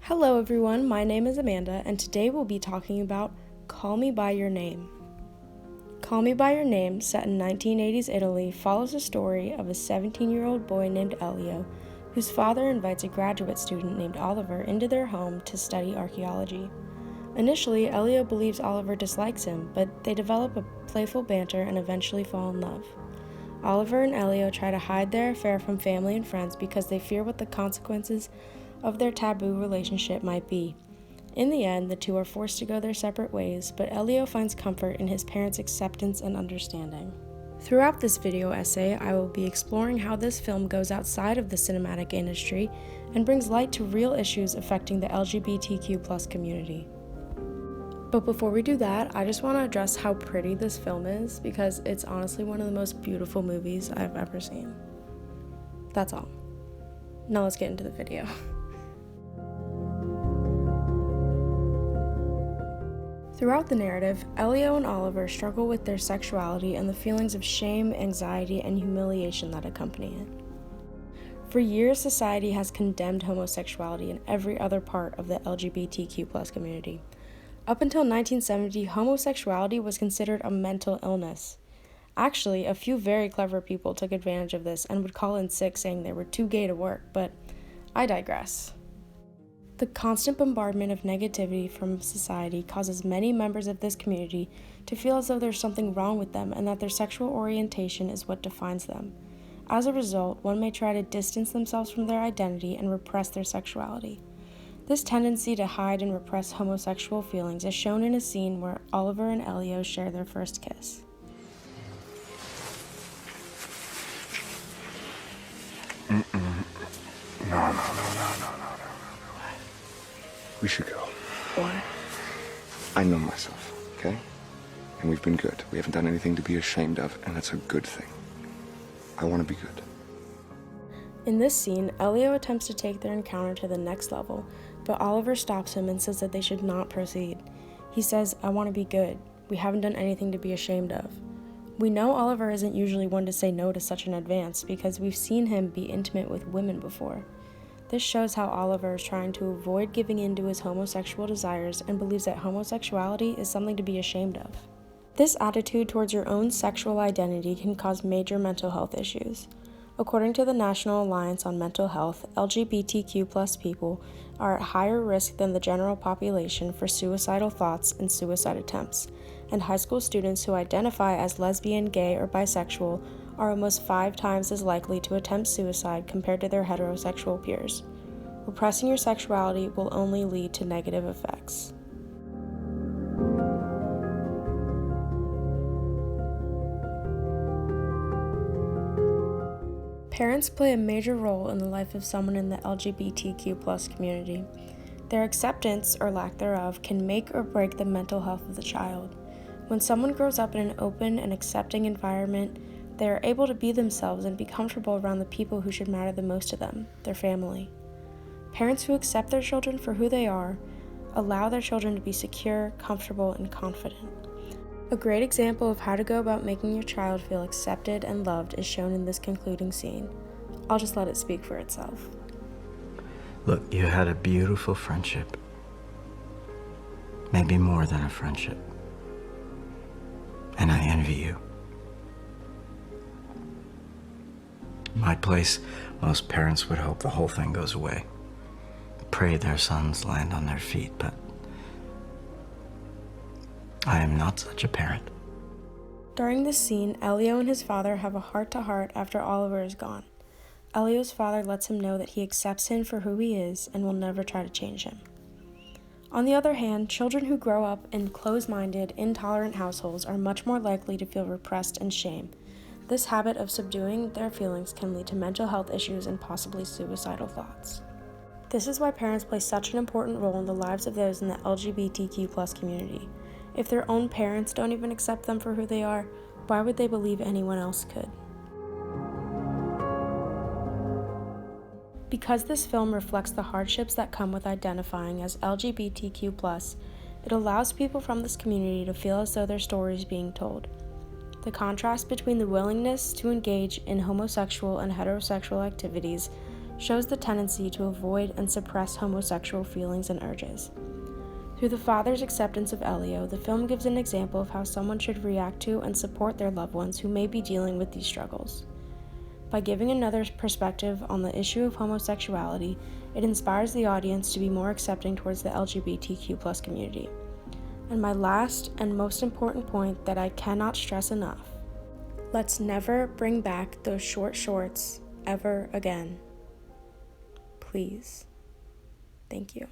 Hello everyone, my name is Amanda, and today we'll be talking about Call Me By Your Name. Call Me By Your Name, set in 1980s Italy, follows the story of a 17-year-old boy named Elio, whose father invites a graduate student named Oliver into their home to study archaeology. Initially, Elio believes Oliver dislikes him, but they develop a playful banter and eventually fall in love. Oliver and Elio try to hide their affair from family and friends because they fear what the consequences of their taboo relationship might be. In the end, the two are forced to go their separate ways, but Elio finds comfort in his parents' acceptance and understanding. Throughout this video essay, I will be exploring how this film goes outside of the cinematic industry and brings light to real issues affecting the LGBTQ+ community. But before we do that, I just want to address how pretty this film is, because it's honestly one of the most beautiful movies I've ever seen. That's all. Now let's get into the video. Throughout the narrative, Elio and Oliver struggle with their sexuality and the feelings of shame, anxiety, and humiliation that accompany it. For years, society has condemned homosexuality and every other part of the LGBTQ+ community. Up until 1970, homosexuality was considered a mental illness. Actually, a few very clever people took advantage of this and would call in sick saying they were too gay to work, but I digress. The constant bombardment of negativity from society causes many members of this community to feel as though there's something wrong with them and that their sexual orientation is what defines them. As a result, one may try to distance themselves from their identity and repress their sexuality. This tendency to hide and repress homosexual feelings is shown in a scene where Oliver and Elio share their first kiss. No. We should go. Why? I know myself, okay? And we've been good. We haven't done anything to be ashamed of, and that's a good thing. I want to be good. In this scene, Elio attempts to take their encounter to the next level, but Oliver stops him and says that they should not proceed. He says, "I want to be good. We haven't done anything to be ashamed of." We know Oliver isn't usually one to say no to such an advance because we've seen him be intimate with women before. This shows how Oliver is trying to avoid giving in to his homosexual desires and believes that homosexuality is something to be ashamed of. This attitude towards your own sexual identity can cause major mental health issues. According to the National Alliance on Mental Health, LGBTQ+ people are at higher risk than the general population for suicidal thoughts and suicide attempts, and high school students who identify as lesbian, gay, or bisexual are almost 5 times as likely to attempt suicide compared to their heterosexual peers. Repressing your sexuality will only lead to negative effects. Parents play a major role in the life of someone in the LGBTQ+ community. Their acceptance, or lack thereof, can make or break the mental health of the child. When someone grows up in an open and accepting environment, they are able to be themselves and be comfortable around the people who should matter the most to them, their family. Parents who accept their children for who they are allow their children to be secure, comfortable, and confident. A great example of how to go about making your child feel accepted and loved is shown in this concluding scene. I'll just let it speak for itself. Look, you had a beautiful friendship. Maybe more than a friendship. And I envy you. In my place, most parents would hope the whole thing goes away. Pray their sons land on their feet, but I am not such a parent. During this scene, Elio and his father have a heart-to-heart after Oliver is gone. Elio's father lets him know that he accepts him for who he is and will never try to change him. On the other hand, children who grow up in closed-minded, intolerant households are much more likely to feel repressed and shame. This habit of subduing their feelings can lead to mental health issues and possibly suicidal thoughts. This is why parents play such an important role in the lives of those in the LGBTQ+ community. If their own parents don't even accept them for who they are, why would they believe anyone else could? Because this film reflects the hardships that come with identifying as LGBTQ+, it allows people from this community to feel as though their story is being told. The contrast between the willingness to engage in homosexual and heterosexual activities shows the tendency to avoid and suppress homosexual feelings and urges. Through the father's acceptance of Elio, the film gives an example of how someone should react to and support their loved ones who may be dealing with these struggles. By giving another perspective on the issue of homosexuality, it inspires the audience to be more accepting towards the LGBTQ+ community. And my last and most important point that I cannot stress enough: let's never bring back those short shorts ever again. Please. Thank you.